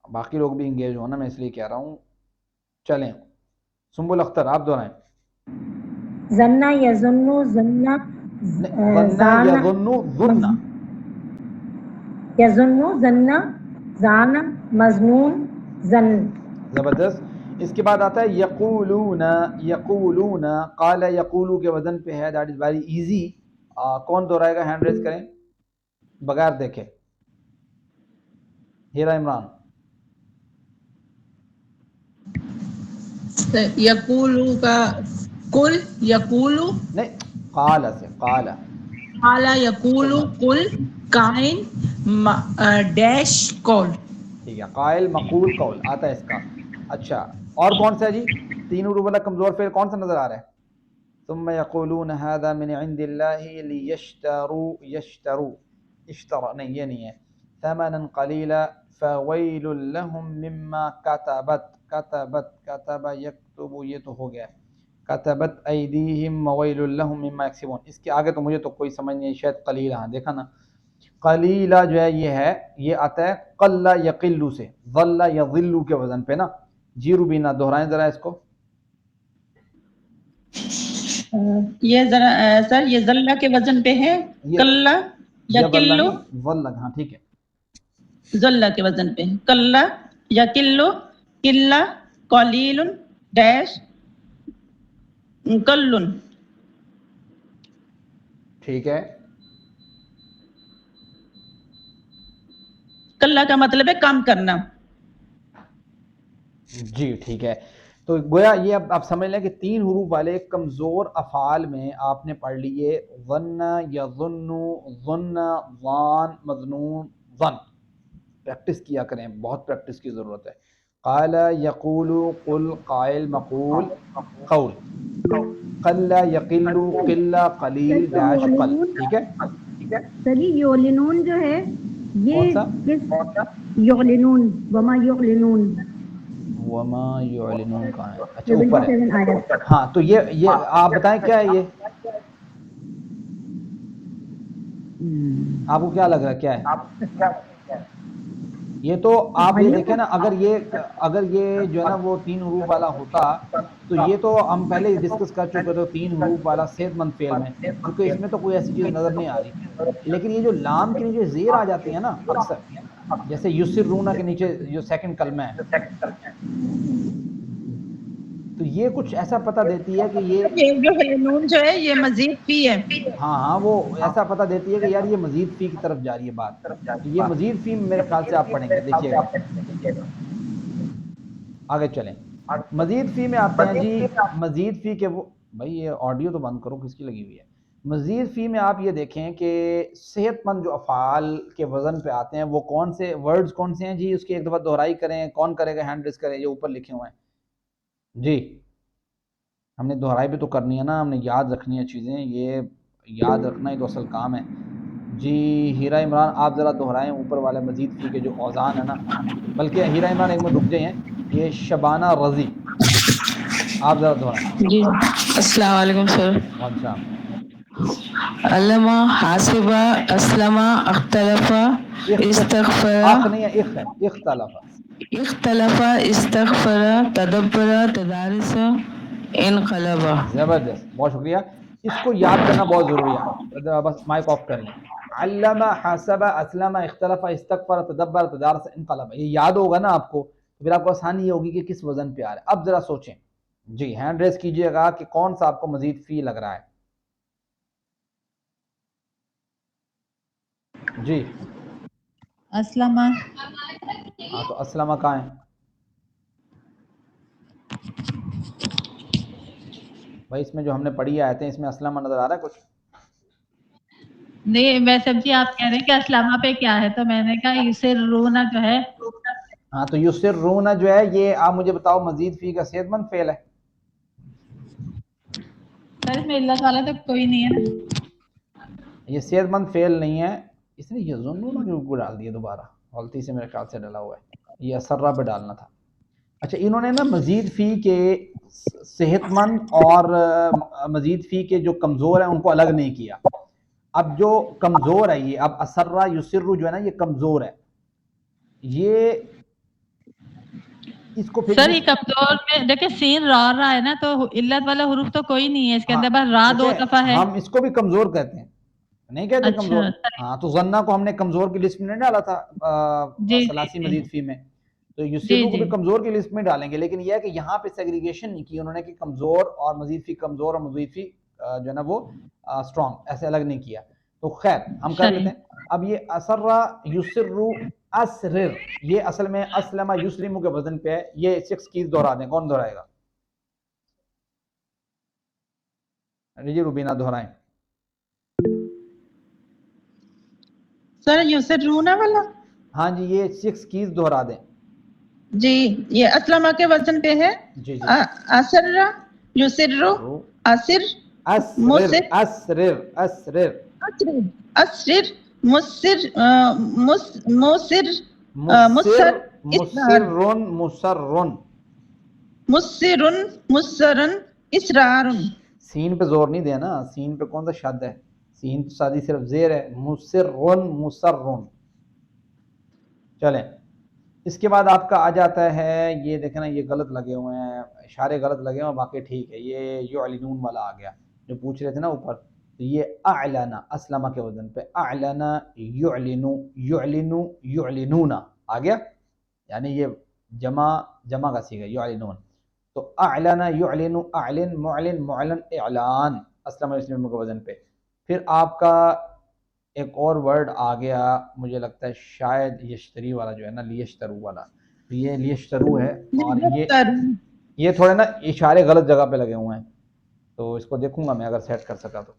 باقی لوگ بھی انگیج ہو نا، میں اس لیے کہہ رہا ہوں. چلیں سنبل اختر آپ دہرائیں. ظن یظن ظن ظن یظن ظن، یظن ظن ظان مظنون ظن. زبردست. اس کے بعد آتا ہے یقولون، یقولون، قال یقولو کے وزن پہ ہے. That is very easy. کون دہرائے گا؟ ہینڈ ریز کریں بغیر دیکھے. ہیرا عمران. یقولو کا کل یقولو، نہیں، قال سے، قال. اعلیٰ یقولو کل کائن ڈیش کول. ٹھیک ہے، قائل، مقول، قول آتا ہے اس کا. اچھا اور کون سا ہے جی؟ 3 حروف والا کمزور فعل کون سا نظر آ رہا ہے؟ ثم یقولون هذا من عند الله لیشتروا، یشتروا، اشترا نہیں، یہ نہیں ہے. ثمنا قلیلا فویل لهم مما کتبت، کتبت، کتب یکتب، یہ تو ہو گیا. کتبت ایدیہم وویل لهم مما یکسبون. اس کے آگے تو مجھے تو کوئی سمجھ نہیں، شاید قلیل. ہاں دیکھا نا، قلیلہ جو ہے یہ آتا ہے قل یقلو سے، ظل یظل کے وزن پہ نا. جی روبینہ دہرائیں ذرا اس کو. یہ ذرا سر یہ ذلہ کے وزن پہ ہے. کلّا یا یہ ظل کلو، نہیں، ظل، ہاں ٹھیک ہے. ذلہ کے وزن پہ کلّا یا کلو، کلّا قلیل ڈیش کلن. ٹھیک ہے، کلّا کا مطلب ہے کم کرنا. جی ٹھیک ہے. تو گویا یہ اب آپ سمجھ لیں کہ 3 حروف والے کمزور افعال میں آپ نے پڑھ لیے ظن، یظن، ظن، ظان، مظنون، ظن. پریکٹس کیا کریں، بہت پریکٹس کی ضرورت ہے. قال یقول، قل، قائل، مقول، قول. قل یقل قل قلیل ڈیش قل. ٹھیک ہے سر جی یعلنون جو ہے کون یہ سا؟ کس یعلنون وما یعلنون وما یعلنون کہاں ہے؟ اچھا اوپر ہے. ہاں تو یہ آپ بتائیں کیا ہے یہ؟ آپ کو کیا لگ رہا ہے کیا ہے یہ؟ تو آپ یہ دیکھیں نا، اگر یہ جو ہے نا وہ 3 حروف والا ہوتا تو یہ تو ہم پہلے ڈسکس کر چکے تھے 3 حروف والا صحت مند فعل میں، کیونکہ اس میں تو کوئی ایسی چیز نظر نہیں آ رہی. لیکن یہ جو لام کے نیچے زیر آ جاتی ہے نا اکثر، جیسے یسرون کے نیچے جو سیکنڈ کلمہ ہے، تو یہ کچھ ایسا پتہ دیتی ہے کہ یہ جو نون جو ہے یہ مزید فی ہے. ہاں وہ ایسا پتہ دیتی ہے کہ یار یہ مزید فی کی طرف جا رہی ہے بات. تو یہ مزید فی میرے خیال سے آپ پڑھیں گے. دیکھیے گا آگے چلیں، مزید فی میں آتے ہیں جی. مزید فی کے وہ بھائی یہ آڈیو تو بند کرو، کس کی لگی ہوئی ہے؟ مزید فی میں آپ یہ دیکھیں کہ صحت مند جو افعال کے وزن پہ آتے ہیں وہ کون سے ورڈز کون سے ہیں جی؟ اس کی ایک دفعہ دہرائی کریں. کون کرے گا؟ ہینڈ ریز کریں. یہ اوپر لکھے ہوئے ہیں جی. ہم نے دہرائی بھی تو کرنی ہے نا، ہم نے یاد رکھنی ہے چیزیں. یہ یاد رکھنا ہی تو اصل کام ہے جی. ہیرا عمران آپ ذرا دہرائیں اوپر والے مزید فی کے جو اوزان ہے نا. بلکہ ہیرا عمران ایک میں رک جائیں، یہ شبانہ رضی آپ ذرا دہرائیں. جی السلام علیکم سر. وعلیکم السلام. علامہ حاسبہ اسلمہ اختلفہ استغفر اخ نہیں ہے، اخ ہے، اختلف. اختلف استغفر تدبر تدارس انقلبہ. زبردست، بہت شکریہ. اس کو یاد کرنا بہت ضروری ہے. بس مائک آف کر لیں. علامہ حاسبہ اسلمہ اختلف استغفر تدبر تدارس انقلب. یہ یاد ہوگا نا آپ کو، پھر آپ کو آسانی یہ ہوگی کہ کس وزن پہ آ رہا ہے. اب ذرا سوچیں جی، ہینڈ ریز کیجئے گا کہ کون سا آپ کو مزید فی لگ رہا ہے جی. اسلمہ. ہاں تو اسلمہ کہاں ہے بھائی؟ اس میں جو ہم نے پڑھی آیتیں اس میں اسلمہ نظر آ رہا ہے کچھ؟ نہیں ویسے جی آپ کہہ رہے ہیں کہ اسلامہ پہ کیا ہے، تو میں نے کہا یسرون جو ہے. ہاں تو یسرون جو ہے یہ آپ مجھے بتاؤ مزید فی کا صحت مند فعل ہے؟ سر اس میں علت والا تو کوئی نہیں ہے نا. یہ صحت مند فعل نہیں ہے. اس نے یظنون کے اوپر ڈال دیا دوبارہ، غلطی سے میرے خیال سے ڈلا ہوا ہے. یہ اسرہ پہ ڈالنا تھا. اچھا انہوں نے نا مزید فی کے صحت مند اور مزید فی کے جو کمزور ہیں ان کو الگ نہیں کیا. اب جو کمزور ہے یہ، اب اسرہ یسر جو ہے نا یہ کمزور ہے. یہ اس کو پھر سر یہ کمزور میں دیکھیں سین را رہا ہے نا، تو علت والا حروف تو کوئی نہیں ہے اس کے اندر، بس را 2 دفعہ ہے. ہم اس کو بھی کمزور کہتے ہیں، نہیں کہتے کمزور. اچھا ہاں تو ظنہ کو ہم نے کمزور کی لسٹ میں نہیں ڈالا تھا جی ثلاثی جی مزید فی میں، تو جی یسرو کو جی بھی کمزور کی لسٹ میں ڈالیں گے. لیکن یہ ہے کہ یہاں پہ سیگریگیشن نہیں کی انہوں نے کہ کمزور اور مزید فی، کمزور اور مزید فی جو ہے نا وہ اسٹرانگ، ایسے الگ نہیں کیا. تو خیر ہم کر لیتے ہیں. اب یہ اسرہ یسرو اسرر، یہ اصل میں اسلمہ یسلمو کے وزن پہ ہے. یہ 6 کیز دہرا دیں. کون دہرائے گا؟ جی روبینہ دہرائیں. سر یسرون والا ہاں جی یہ 6 کیز دہرا دیں. جی یہ اسلمہ کے وزن پہ ہے. جی جی اسر یسرو اسر اسرر مسر اسرر اسرر اسر مسر مسر مسر مسر اسرار مسرن مسرن مسرن مسرن اسرار. سین پہ زور نہیں دینا، سین پہ کون سا شد ہے؟ سین تو سادی صرف زیر ہے. مسرن مسرن. چلیں اس کے بعد آپ کا آ جاتا ہے، یہ دیکھنا یہ غلط لگے ہوئے ہیں، اشارے غلط لگے ہوئے ہیں، باقی ٹھیک ہے. یہ یعلنون والا آ گیا جو پوچھ رہے تھے نا اوپر. تو یہ اعلنا اسلمہ کے وزن پہ، اعلنا یعلنو یعلنو یعلنون آ گیا. یعنی یہ جمع کا صیغہ یعلنون. تو اعلن یعلن اعلن معلن معلن اعلان اسلمہ یسلم کے وزن پہ. پھر آپ کا ایک اور ورڈ آ گیا، مجھے لگتا ہے شاید یشتری والا جو ہے نا، لیشترو والا. تو یہ لیشترو ہے، اور یہ تھوڑے نا اشارے غلط جگہ پہ لگے ہوئے ہیں، تو اس کو دیکھوں گا میں اگر سیٹ کر سکا تو.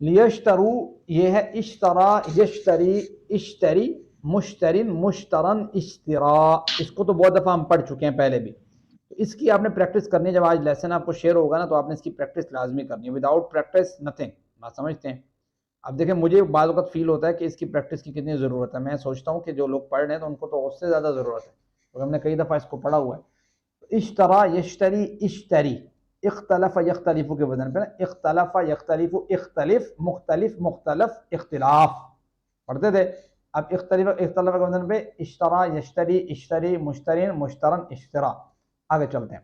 لیشترو یہ ہے اشترا یشتری اشتری مشترن مشترن اشترا. اس کو تو بہت دفعہ ہم پڑھ چکے ہیں پہلے بھی. تو اس کی آپ نے پریکٹس کرنی ہے. جب آج لیسن آپ کو شیئر ہوگا نا تو آپ نے اس کی پریکٹس لازمی کرنی ہے. Without practice nothing. بات سمجھتے ہیں؟ اب دیکھیں مجھے بعض وقت فیل ہوتا ہے کہ اس کی پریکٹس کی کتنی ضرورت ہے. میں سوچتا ہوں کہ جو لوگ پڑھ رہے ہیں تو ان کو تو اس سے زیادہ ضرورت ہے، کیونکہ ہم نے کئی دفعہ اس کو پڑھا ہوا ہے. اشترا یشتری اشتری، اختلف یختلف کے وزن پہ نا، اختلف یختلف اختلف، مختلف مختلف اختلاف پڑھتے تھے. اب اختلف اختلف کے وزن پہ اشترا یشتری اشتری مشترین مشترن اشترا. آگے چلتے ہیں.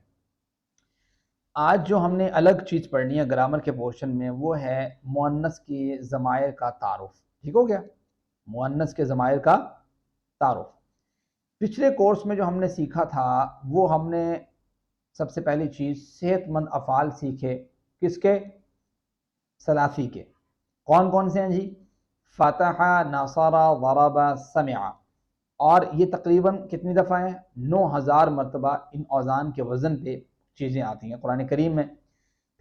آج جو ہم نے الگ چیز پڑھنی ہے گرامر کے پورشن میں وہ ہے مؤنث کے ضمائر کا تعارف. ٹھیک ہو گیا؟ مؤنث کے ضمائر کا تعارف. پچھلے کورس میں جو ہم نے سیکھا تھا وہ ہم نے سب سے پہلی چیز صحت مند افعال سیکھے. کس کے؟ ثلاثی کے. کون کون سے ہیں جی؟ فتح، نصر، ضرب، سمع. اور یہ تقریباً کتنی دفعہ ہیں؟ 9000 مرتبہ ان اوزان کے وزن پہ چیزیں آتی ہیں قرآن کریم میں.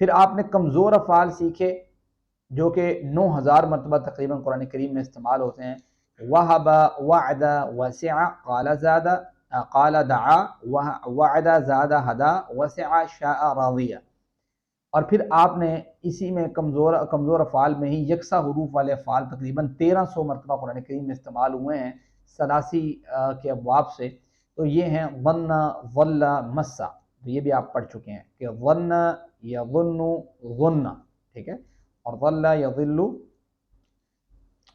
پھر آپ نے کمزور افعال سیکھے جو کہ 9000 مرتبہ تقریباً قرآن کریم میں استعمال ہوتے ہیں. وہب، وعد، وسع، قال زاد، قال دعا، وعد، زاد، ہدا، وسع، شاء، راضیہ. اور پھر آپ نے اسی میں کمزور افعال میں ہی یکساں حروف والے افعال تقریباً 1300 مرتبہ قرآن کریم میں استعمال ہوئے ہیں ثلاثی کے ابواب سے. تو یہ ہیں ظن، ظل، مسا. تو یہ بھی آپ پڑھ چکے ہیں کہ ظن، یظن، ظن. ٹھیک ہے؟ اور ظل، یظل،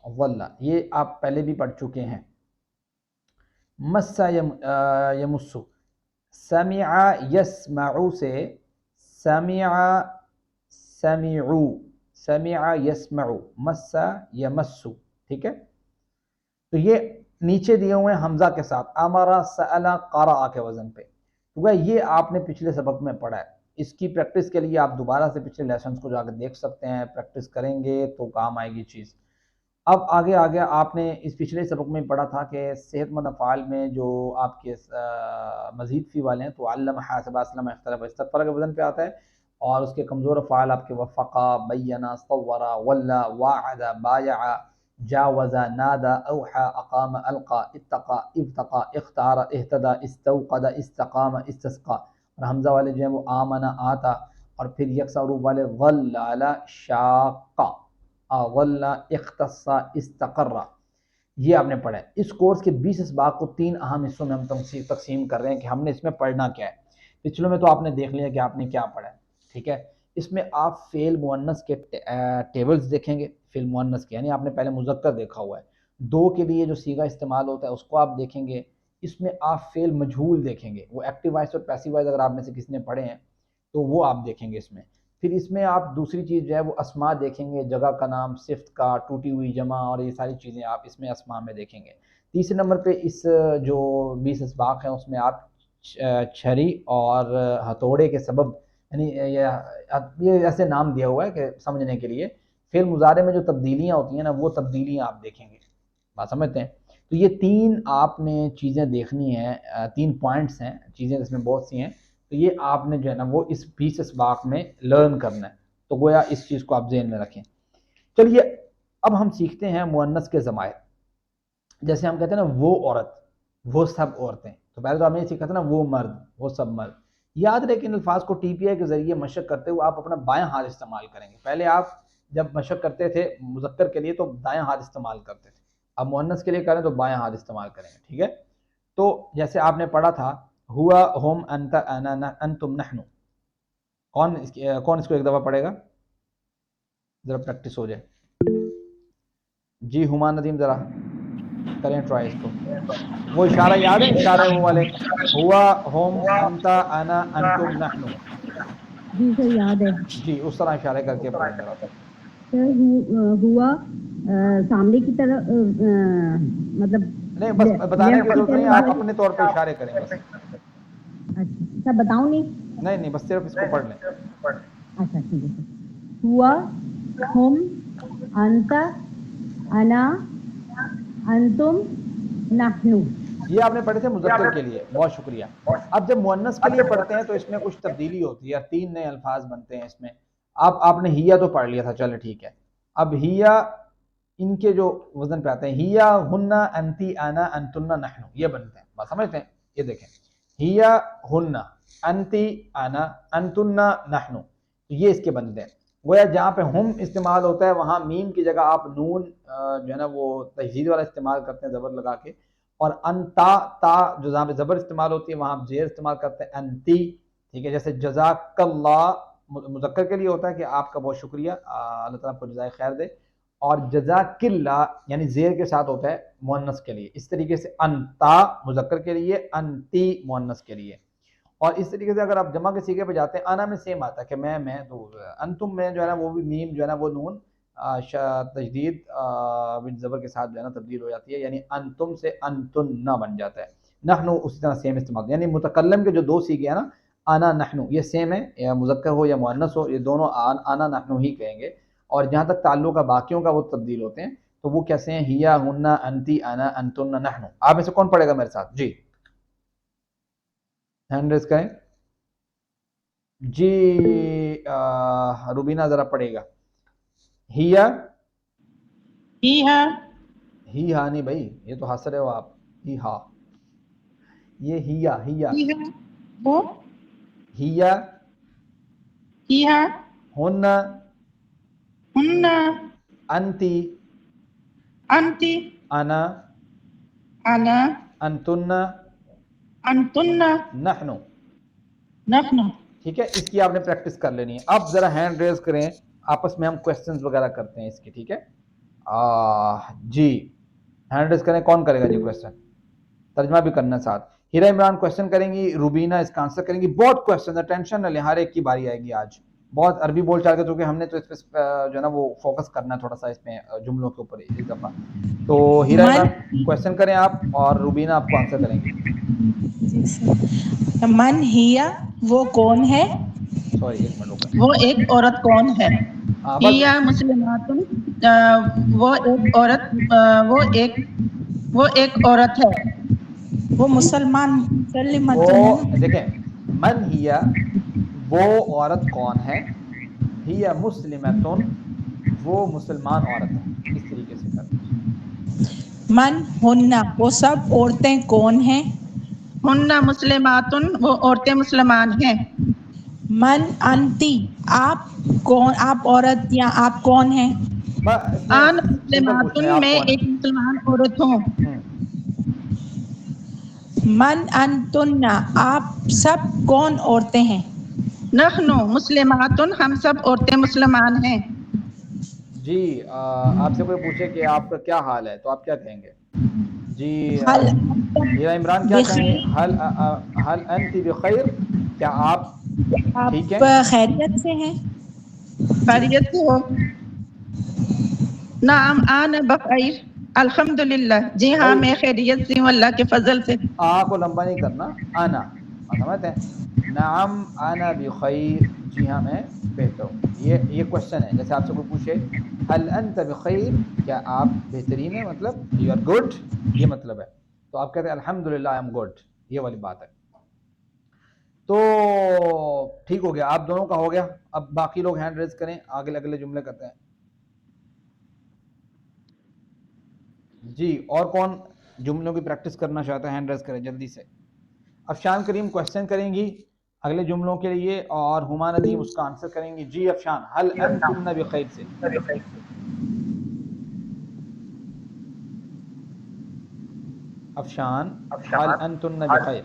ظل یہ آپ پہلے بھی پڑھ چکے ہیں. مسا یمسو. سمع یسمع سے سمع سمعو، سمع یسمع، مسا یمسو. ٹھیک ہے؟ تو یہ نیچے دیے ہوئے ہیں حمزہ کے ساتھ، امرا، سألا، قرأ کے وزن پہ. یہ آپ نے پچھلے سبق میں پڑھا ہے. اس کی پریکٹس کے لیے آپ دوبارہ سے پچھلے لیسنز کو جا کے دیکھ سکتے ہیں. پریکٹس کریں گے تو کام آئے گی چیز. اب آگے آپ نے اس پچھلے سبق میں پڑھا تھا کہ صحت مند افعال میں جو آپ کے مزید فی والے ہیں تو علم، حاسب، اسلم، اختلف، استغفر کے وزن پہ آتا ہے. اور اس کے کمزور افعال آپ کے وفقا، بینا، صورا، ولا، واعد، بايع، جاوز، نادا، اوحى، اقام، القى، اتقى، ابتقى، اختار، اهتدى، استوقد، استقام، استسقى. اور حمزہ والے جو ہیں وہ آمنا، آتا. اور پھر یکساں حروف والے ظلل، شاق، ظل، اختص، استقر. یہ آپ نے پڑھا ہے. اس کورس کے 20 اسباق کو 3 اہم حصوں میں ہم تقسیم کر رہے ہیں کہ ہم نے اس میں پڑھنا کیا ہے. پچھلوں میں تو آپ نے دیکھ لیا کہ آپ نے کیا پڑھا ہے. ٹھیک ہے؟ اس میں آپ فعل مؤنث کے ٹیبلز دیکھیں گے. فعل مؤنث کے یعنی آپ نے پہلے مذکر دیکھا ہوا ہے. 2 کے لیے جو صیغہ استعمال ہوتا ہے اس کو آپ دیکھیں گے. اس میں آپ فعل مجہول دیکھیں گے. وہ ایکٹیو وائس اور پیسیو وائس اگر آپ میں سے کسی نے پڑھے ہیں تو وہ آپ دیکھیں گے اس میں. پھر اس میں آپ دوسری چیز جو ہے وہ اسماء دیکھیں گے، جگہ کا نام، صفت کا، ٹوٹی ہوئی جمع، اور یہ ساری چیزیں آپ اس میں اسماء میں دیکھیں گے. تیسرے نمبر پہ اس جو 20 اسباق ہیں اس میں آپ چھری اور ہتھوڑے کے سبب، یعنی یہ ایسے نام دیا ہوا ہے کہ سمجھنے کے لیے فعل مضارع میں جو تبدیلیاں ہوتی ہیں نا وہ تبدیلیاں آپ دیکھیں گے. بات سمجھتے ہیں؟ تو یہ 3 آپ نے چیزیں دیکھنی ہیں. 3 پوائنٹس ہیں، چیزیں اس میں بہت سی ہیں. تو یہ آپ نے جو ہے نا وہ اس 20 اسباق میں لرن کرنا ہے. تو گویا اس چیز کو آپ ذہن میں رکھیں. چلیے اب ہم سیکھتے ہیں مؤنث کے ضمائر. جیسے ہم کہتے ہیں نا وہ عورت، وہ سب عورتیں. تو پہلے تو آپ نے سیکھا تھا نا وہ مرد، وہ سب مرد. یاد رہے کہ ان الفاظ کو ٹی پی آئی کے ذریعے مشق کرتے ہوئے آپ اپنا بائیں ہاتھ استعمال کریں گے. پہلے آپ جب مشق کرتے تھے مذکر کے لیے تو دائیں ہاتھ استعمال کرتے تھے. اب مؤنث کے لیے کریں تو بائیں ہاتھ استعمال کریں گے. ٹھیک ہے؟ تو جیسے آپ نے پڑھا تھا ہوا، ہم، انت، انا، انتم، نحن. کون اس کو ایک دفعہ پڑھے گا؟ ذرا پریکٹس ہو جائے. جی ہما ندیم ذرا کریں ٹرائی اس کو. وہ اشارہ یاد ہے؟ اشارہ وہ والے ہوا، ہم، انت، انا، انتم، نحن. جی سر یاد ہے جی اس طرح اشارے کر کے پڑھیں ذرا. سر. ہوا سامنے کی طرف مطلب نہیں بس بتانے کی left ضرورت نہیں، طرف آپ اپنے طور پہ اشارے کریں بس. اچھا سر بتاؤں نہیں؟ نہیں بس صرف اس کو پڑھ لیں. اچھا ٹھیک ہے سر. ہوا، ہم، انت، انا، انتم، نحن. یہ آپ نے پڑھے تھے مذکر کے لیے. بہت شکریہ. اب جب مؤنث کے لیے پڑھتے ہیں تو اس میں کچھ تبدیلی ہوتی ہے. 3 نئے الفاظ بنتے ہیں اس میں. آپ نے ہیا تو پڑھ لیا تھا، چلے ٹھیک ہے. اب ہیا ان کے جو وزن پہ آتے ہیں ہیا، ہننا، انتی، انا، انتن، نحن، یہ بنتے ہیں. بات سمجھتے ہیں؟ یہ دیکھیں ہیا، ہننا انتی انا انتن نحن، یہ اس کے بنتے ہیں. گویا جہاں پہ ہم استعمال ہوتا ہے وہاں میم کی جگہ آپ نون جو ہے نا وہ تشدید والا استعمال کرتے ہیں زبر لگا کے، اور انتا تا جو جہاں پہ زبر استعمال ہوتی ہے وہاں آپ زیر استعمال کرتے ہیں انتی. ٹھیک ہے، جیسے جزاک اللہ مذکر کے لیے ہوتا ہے کہ آپ کا بہت شکریہ، اللہ تعالیٰ آپ کو جزائے خیر دے، اور جزاک اللہ یعنی زیر کے ساتھ ہوتا ہے مؤنث کے لیے. اس طریقے سے انتا مذکر کے لیے، انتی مؤنث کے لیے. اور اس طریقے سے اگر آپ جمع کے سیغے پہ جاتے ہیں انا میں سیم آتا ہے کہ میں تو انتم میں جو ہے نا وہ بھی میم جو ہے نا وہ نون تشدید زبر کے ساتھ جو ہے نا تبدیل ہو جاتی ہے، یعنی انتم سے انتن نہ بن جاتا ہے. نحنو اسی طرح سیم استعمال، یعنی متکلم کے جو دو سیغے ہیں نا انا نحنو یہ سیم ہے، یا مذکر ہو یا مؤنث ہو یہ دونوں انا نحنو ہی کہیں گے. اور جہاں تک تعلق ہے باقیوں کا وہ تبدیل ہوتے ہیں، تو وہ کیسے ہیں؟ ہیا ہن انتی انا انتن نحنو. آپ میں سے کون پڑھے گا میرے ساتھ؟ جی ہینڈ ریز کریں. جی روبینہ ذرا پڑھے گا. ہیا ہی ہے، ہی ہا نہیں بھائی، یہ تو ہنس رہے ہو آپ. ہی ہا، یہ ہیا ہیا ہی ہے وہ، ہیا ہی ہے ہن ہن، انتی انتی انا انا انتن انتن نحنو. نحن. ٹھیک ہے، اس کی آپ نے پریکٹس کر لینی ہے. اب ذرا ہینڈ ریز کریں، آپس میں ہم کویسچنز وغیرہ کرتے ہیں اس کی. ٹھیک ہے جی ہینڈ ریز کریں. کون کرے گا جی کویسچن؟ ترجمہ بھی کرنا ساتھ. ہیرا عمران کویسچن کریں گی، روبینہ اس کا آنسر کریں گی. بہت کویسچن ہے، ٹینشن نہ لیں، ہر ایک کی باری آئے گی آج. بہت عربی بول چال کے، کیونکہ ہم نے تو اس پہ جو ہے نا وہ فوکس کرنا ہے تھوڑا سا اس میں جملوں کے اوپر اس دفعہ. تو ہیرا عمران کویسچن کریں آپ، اور روبینہ آپ کو آنسر کریں گی. من ہیا وہ کون ہے؟ سوری ایک منٹ رکیں. وہ ایک عورت کون ہے؟ بس ہیا مسلمات، وہ ایک عورت، وہ ایک عورت ہے. وہ مسلمان مسلمتن ہے وہ نا. دیکھیں، من ہیا وہ عورت کون ہے، ہیا مسلمتن وہ مسلمان عورت ہے. اس طریقے سے کر دیجیے. من ہننا وہ سب عورتیں کون ہیں؟ ہننا مسلماتن وہ عورتیں مسلمان ہیں. من انتی آپ کون، آپ عورت یا آپ کون ہیں؟ اس میں آن سمپل پوچھ رہے ہیں مسلماتن آپ میں کون ایک ہیں. مسلمان عورت ہوں. من انتن آپ سب کون عورتیں ہیں؟ نحنو مسلماتن ہم سب عورتیں مسلمان ہیں. جی آپ سے کوئی پوچھے کہ آپ کا کیا حال ہے تو آپ کیا کہیں گے؟ جی حل ہیرا عمران کیا کہیں گے؟ حل انت بخیر، کیا آپ ٹھیک ہیں؟ آپ خیریت سے ہیں؟ خیریت سے ہو؟ نعم آنا بخیر الحمدللہ، جی ہاں میں خیریت سے ہوں اللہ کے فضل سے. کو لمبا نہیں کرنا، آنا سمجھتے ہیں. نعم انا بخیر، جی ہاں میں بہتر ہوں. یہ کوشچن ہے. جیسے آپ سے کوئی پوچھے حل انت بخیر، کیا آپ بہترین ہیں، مطلب یو آر گڈ، یہ مطلب ہے. تو آپ کہتے ہیں الحمدللہ آئی ایم گڈ، یہ والی بات ہے. تو ٹھیک ہو گیا، آپ دونوں کا ہو گیا. اب باقی لوگ ہینڈ ریز کریں، اگلے جملے کرتے ہیں. جی اور کون جملوں کی پریکٹس کرنا چاہتا ہے ہینڈ ریز کریں جلدی سے. افشان کریم کوشچن کریں گی اگلے جملوں کے لیے، اور ہما ندیم اس کا آنسر کریں گی. جی افشان، حل انتن بخیر سے. افشان حل انتن بخیر.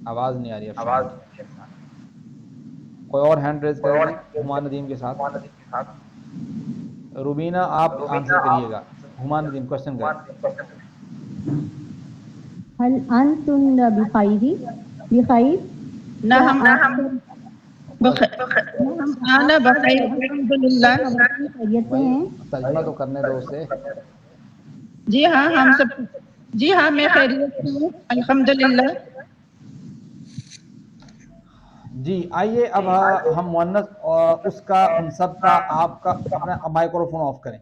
آواز نہیں آ رہی افشان کی. کوئی اور ہینڈ ریز کرے جی ہما ندیم کے ساتھ. روبینہ آپ آنسر کریے گا. ہما ندیم کوشچن کریں. هل أنتن بخير؟ بخير نہ کیا ہم آپ آنا بخیر الحمدللہ. خیریت سے بھائی ہیں؟ ترجمہ تو کرنے دو اسے. جی ہاں ہم سب، جی ہاں میں خیریت سے ہوں الحمدللہ. جی آئیے اب ہم مؤنث اور اس کا ان سب کا آپ کا، اپنا مائکرو فون آف کریں.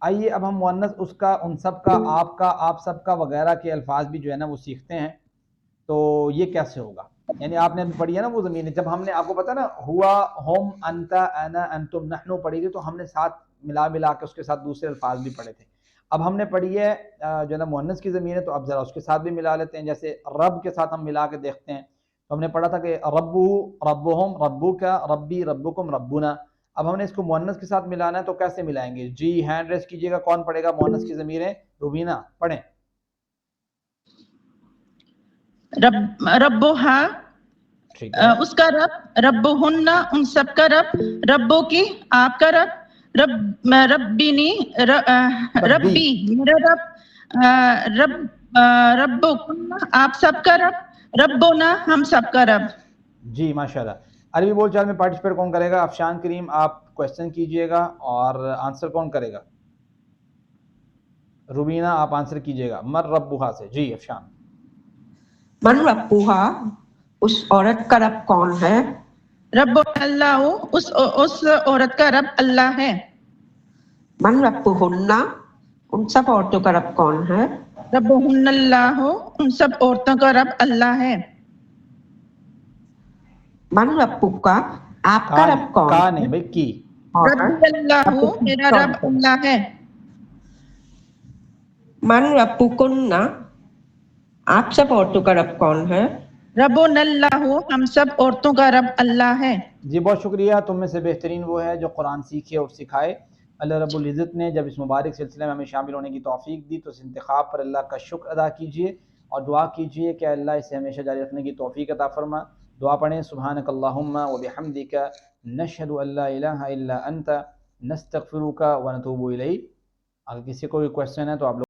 آئیے اب ہم مؤنث اس کا ان سب کا آپ کا آپ سب کا وغیرہ کے الفاظ بھی جو ہے نا وہ سیکھتے ہیں. تو یہ کیسے ہوگا؟ یعنی آپ نے پڑھی ہے نا وہ زمین، جب ہم نے آپ کو پتا نا ہوا ہم انت انا انتم نحنو پڑھی تھی، تو ہم نے ساتھ ملا کے اس کے ساتھ دوسرے الفاظ بھی پڑھے تھے. اب ہم نے پڑھی ہے جو ہے نا مؤنث کی ضمیر ہے، تو اب ذرا اس کے ساتھ بھی ملا لیتے ہیں، جیسے رب کے ساتھ ہم ملا کے دیکھتے ہیں، تو ہم نے پڑھا تھا کہ ربو ربہم ربک ربی ربکم ربنا، اب ہم نے اس کو مؤنث کے ساتھ ملانا ہے، تو کیسے ملائیں گے؟ جی ہینڈ ریز کیجئے گا، کون پڑھے گا مؤنث کی ضمیر ہے؟ روبینہ پڑھیں۔ ربوہا ٹھیک ہے، اس کا رب، ربہن ان سب کا رب، ربو کی آپ کا رب، ربینی ربی میرا رب، ربکم آپ سب کا رب، ربنا ہم سب کا رب۔ جی ماشاءاللہ۔ عربی بول چال میں پارٹیسپیٹ کون کرے گا؟ افشان کریم آپ کوشچن کیجئے گا اور آنسر کون کرے گا؟ روبینہ آپ آنسر کیجئے گا مر ربوہا سے۔ جی افشان۔ من ربوہا اس عورت کا رب کون ہے؟ رب اللہ اس عورت کا رب اللہ ہے۔ من ربہن ان سب عورتوں کا رب کون ہے؟ ربہن اللہ ان سب عورتوں کا رب اللہ ہے۔ من ربک آپ کا رب کون کا ہے؟ نہیں بھائی کی۔ رب اللہ میرا رب اللہ ہے۔ من ربکن آپ سب عورتوں کا رب کون ہے؟ ربنا اللہ ہم سب عورتوں کا رب اللہ ہے۔ جی بہت شکریہ، تم میں سے بہترین وہ ہے جو قرآن سیکھے اور سکھائے۔ اللہ رب العزت نے جب اس مبارک سلسلے میں ہمیں شامل ہونے کی توفیق دی تو اس انتخاب پر اللہ کا شکر ادا کیجئے اور دعا کیجئے کہ اللہ اسے ہمیشہ جاری رکھنے کی توفیق عطا فرما۔ دعا پڑھیں، سبحانک اللہم و بحمدک نشہد ان لا الہ الا انت نستغفرک و نتوب الیک۔ اگر کسی کو کوئی کویسچن ہے تو آپ لوگ